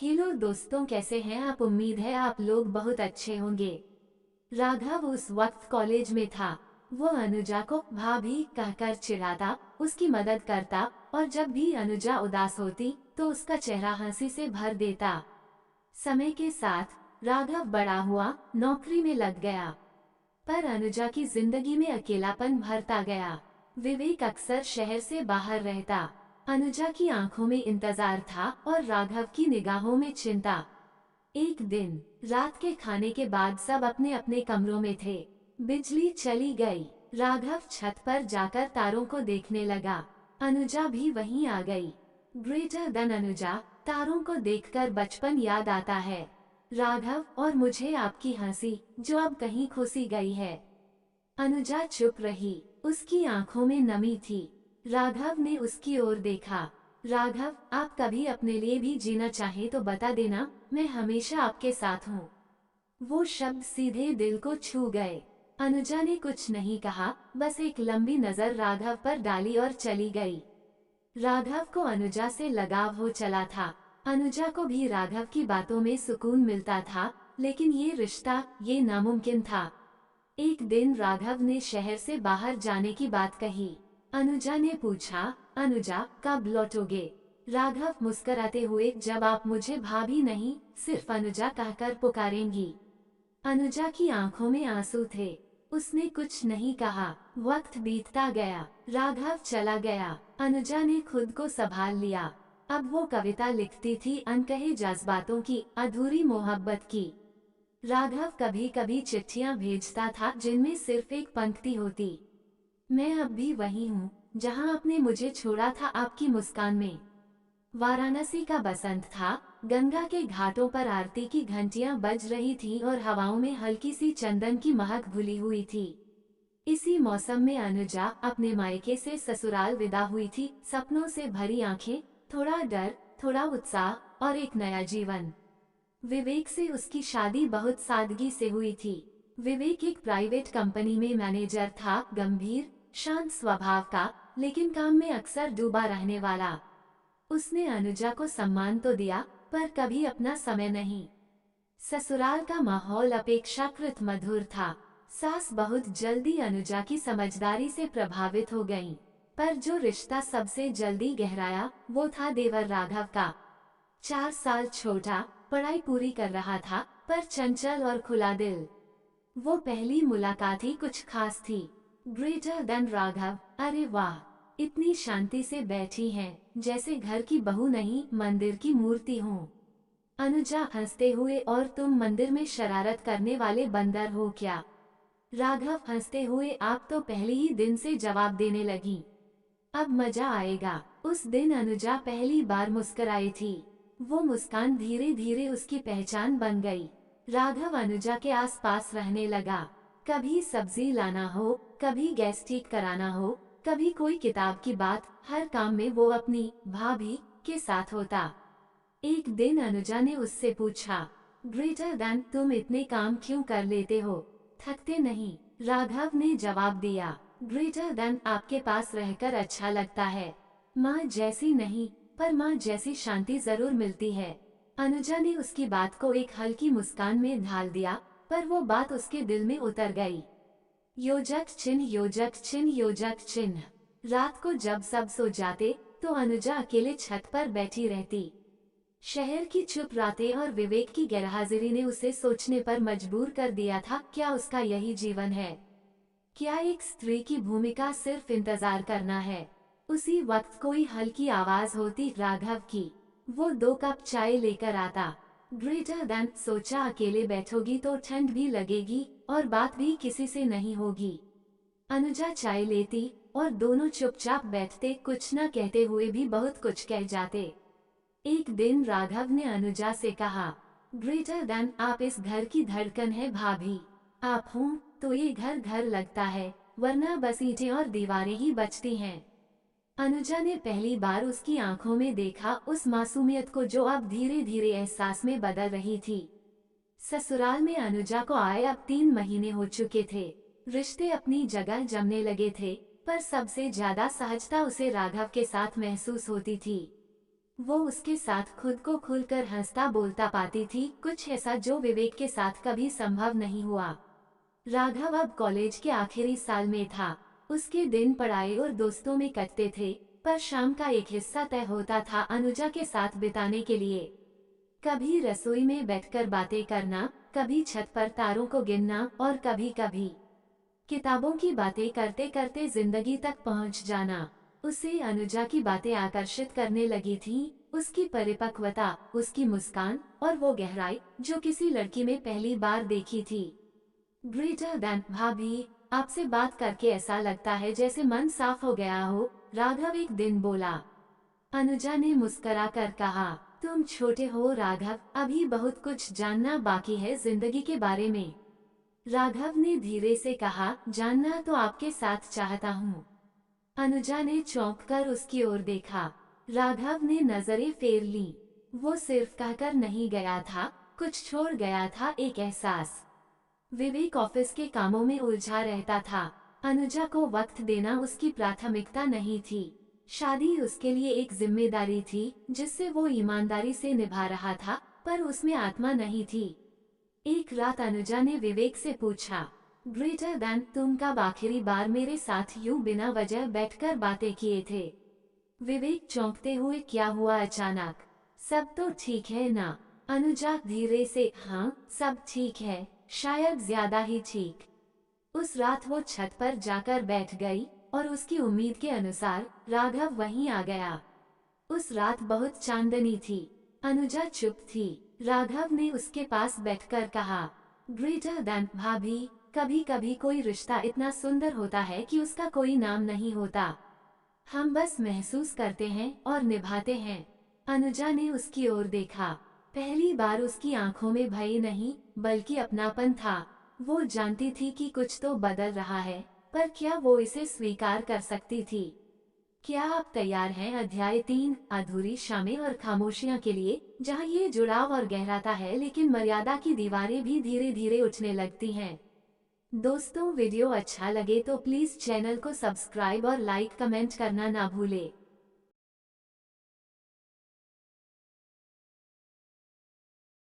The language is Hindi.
हेलो दोस्तों, कैसे हैं आप? उम्मीद है आप लोग बहुत अच्छे होंगे। राघव उस वक्त कॉलेज में था। वो अनुजा को भाभी कहकर चिढ़ाता, उसकी मदद करता और जब भी अनुजा उदास होती तो उसका चेहरा हंसी से भर देता। समय के साथ राघव बड़ा हुआ, नौकरी में लग गया, पर अनुजा की जिंदगी में अकेलापन भरता गया। विवेक अक्सर शहर से बाहर रहता। अनुजा की आंखों में इंतजार था और राघव की निगाहों में चिंता। एक दिन रात के खाने के बाद सब अपने अपने कमरों में थे। बिजली चली गई। राघव छत पर जाकर तारों को देखने लगा। अनुजा भी वहीं आ गई। ग्रेटर देन अनुजा, तारों को देखकर बचपन याद आता है। राघव और मुझे आपकी हंसी जो अब कहीं खोसी गई है। अनुजा चुप रही, उसकी आंखों में नमी थी। राघव ने उसकी ओर देखा। राघव, आप कभी अपने लिए भी जीना चाहे तो बता देना, मैं हमेशा आपके साथ हूँ। वो शब्द सीधे दिल को छू गए। अनुजा ने कुछ नहीं कहा, बस एक लंबी नजर राघव पर डाली और चली गई। राघव को अनुजा से लगाव हो चला था। अनुजा को भी राघव की बातों में सुकून मिलता था, लेकिन ये रिश्ता, ये नामुमकिन था। एक दिन राघव ने शहर से बाहर जाने की बात कही। अनुजा ने पूछा, अनुजा कब लौटोगे? राघव मुस्कुराते हुए, जब आप मुझे भाभी नहीं, सिर्फ अनुजा कहकर पुकारेंगी। अनुजा की आंखों में आंसू थे। उसने कुछ नहीं कहा। वक्त बीतता गया, राघव चला गया। अनुजा ने खुद को संभाल लिया। अब वो कविता लिखती थी, अनकहे जज्बातों की, अधूरी मोहब्बत की। राघव कभी कभी चिट्ठियां भेजता था जिनमें सिर्फ एक पंक्ति होती, मैं अब भी वही हूँ जहाँ आपने मुझे छोड़ा था, आपकी मुस्कान में। वाराणसी का बसंत था। गंगा के घाटों पर आरती की घंटियां बज रही थीं और हवाओं में हल्की सी चंदन की महक घुली हुई थी। इसी मौसम में अनुजा अपने मायके से ससुराल विदा हुई थी, सपनों से भरी आंखें, थोड़ा डर, थोड़ा उत्साह और एक नया जीवन। विवेक से उसकी शादी बहुत सादगी से हुई थी। विवेक एक प्राइवेट कंपनी में मैनेजर था, गंभीर, शांत स्वभाव का, लेकिन काम में अक्सर डूबा रहने वाला। उसने अनुजा को सम्मान तो दिया, पर कभी अपना समय नहीं। ससुराल का माहौल अपेक्षाकृत मधुर था। सास बहुत जल्दी अनुजा की समझदारी से प्रभावित हो गईं, पर जो रिश्ता सबसे जल्दी गहराया वो था देवर राघव का। 4 साल छोटा, पढ़ाई पूरी कर रहा था, पर चंचल और खुला दिल। वो पहली मुलाकात ही कुछ खास थी। ग्रेटर देन राघव, अरे वाह, इतनी शांति से बैठी हैं, जैसे घर की बहू नहीं, मंदिर की मूर्ति हो। अनुजा हंसते हुए, और तुम मंदिर में शरारत करने वाले बंदर हो क्या? राघव हंसते हुए, आप तो पहले ही दिन से जवाब देने लगी। अब मजा आएगा। उस दिन अनुजा पहली बार मुस्कुराई थी। वो मुस्कान धीरे धीरे उसकी पहचान बन गई। राघव अनुजा के आसपास रहने लगा। कभी सब्जी लाना हो, कभी गैस ठीक कराना हो, कभी कोई किताब की बात, हर काम में वो अपनी भाभी के साथ होता। एक दिन अनुजा ने उससे पूछा, ग्रेटर देन, तुम इतने काम क्यों कर लेते हो, थकते नहीं? राघव ने जवाब दिया, ग्रेटर देन, आपके पास रहकर अच्छा लगता है। माँ जैसी नहीं, पर माँ जैसी शांति जरूर मिलती है। अनुजा ने उसकी बात को एक हल्की मुस्कान में ढाल दिया, पर वो बात उसके दिल में उतर गई। योजक चिन्ह, योजक चिन्ह, योजक चिन्ह। रात को जब सब सो जाते तो अनुजा अकेले छत पर बैठी रहती। शहर की चुप रातें और विवेक की गैरहाजिरी ने उसे सोचने पर मजबूर कर दिया था, क्या उसका यही जीवन है? क्या एक स्त्री की भूमिका सिर्फ इंतजार करना है? उसी वक्त कोई हल्की आवाज होती, राघव की। वो 2 कप चाय लेकर आता। ग्रेटर देन, सोचा अकेले बैठोगी तो ठंड भी लगेगी और बात भी किसी से नहीं होगी। अनुजा चाय लेती और दोनों चुपचाप बैठते, कुछ न कहते हुए भी बहुत कुछ कह जाते। एक दिन राघव ने अनुजा से कहा, ग्रेटर देन, आप इस घर की धड़कन है भाभी। आप हूँ तो ये घर घर लगता है, वरना बस ईंटें और दीवारें ही बचती हैं। अनुजा ने पहली बार उसकी आंखों में देखा उस मासूमियत को जो अब धीरे धीरे एहसास में बदल रही थी। ससुराल में अनुजा को आए अब 3 महीने हो चुके थे। रिश्ते अपनी जगह जमने लगे थे, पर सबसे ज्यादा सहजता उसे राघव के साथ महसूस होती थी। वो उसके साथ खुद को खुलकर हंसता बोलता पाती थी, कुछ ऐसा जो विवेक के साथ कभी संभव नहीं हुआ। राघव अब कॉलेज के आखिरी साल में था। उसके दिन पढ़ाई और दोस्तों में कटते थे, पर शाम का एक हिस्सा तय होता था अनुजा के साथ बिताने के लिए। कभी रसोई में बैठकर बातें करना, कभी छत पर तारों को गिनना और कभी कभी किताबों की बातें करते करते जिंदगी तक पहुंच जाना। उसे अनुजा की बातें आकर्षित करने लगी थीं, उसकी परिपक्वता, उसकी मुस्कान और वो गहराई जो किसी लड़की में पहली बार देखी थी। ग्रेटर दैन भाभी, आपसे बात करके ऐसा लगता है जैसे मन साफ हो गया हो, राघव एक दिन बोला। अनुजा ने मुस्करा कर कहा, तुम छोटे हो राघव, अभी बहुत कुछ जानना बाकी है जिंदगी के बारे में। राघव ने धीरे से कहा, जानना तो आपके साथ चाहता हूँ। अनुजा ने चौंक कर उसकी ओर देखा। राघव ने नजरें फेर ली। वो सिर्फ कहकर नहीं गया था, कुछ छोड़ गया था, एक एहसास। विवेक ऑफिस के कामों में उलझा रहता था। अनुजा को वक्त देना उसकी प्राथमिकता नहीं थी। शादी उसके लिए एक जिम्मेदारी थी जिससे वो ईमानदारी से निभा रहा था, पर उसमें आत्मा नहीं थी। एक रात अनुजा ने विवेक से पूछा, ग्रेटर दैन, तुम कब आखिरी बार मेरे साथ यूं बिना वजह बैठकर बातें किए थे? विवेक चौंकते हुए, क्या हुआ अचानक? सब तो ठीक है ना? अनुजा धीरे से, हाँ सब ठीक है, शायद ज्यादा ही ठीक। उस रात वो छत पर जाकर बैठ गई और उसकी उम्मीद के अनुसार राघव वहीं आ गया। उस रात बहुत चांदनी थी। अनुजा चुप थी। राघव ने उसके पास बैठकर कहा, ग्रेटर दैन भाभी, कभी कभी कोई रिश्ता इतना सुंदर होता है कि उसका कोई नाम नहीं होता। हम बस महसूस करते हैं और निभाते हैं। अनुजा ने उसकी ओर देखा। पहली बार उसकी आंखों में भय नहीं बल्कि अपनापन था। वो जानती थी कि कुछ तो बदल रहा है, पर क्या वो इसे स्वीकार कर सकती थी? क्या आप तैयार हैं अध्याय 3, अधूरी शामें और खामोशियां के लिए, जहां ये जुड़ाव और गहराता है लेकिन मर्यादा की दीवारें भी धीरे धीरे उठने लगती हैं। दोस्तों, वीडियो अच्छा लगे तो प्लीज चैनल को सब्सक्राइब और लाइक कमेंट करना ना भूले।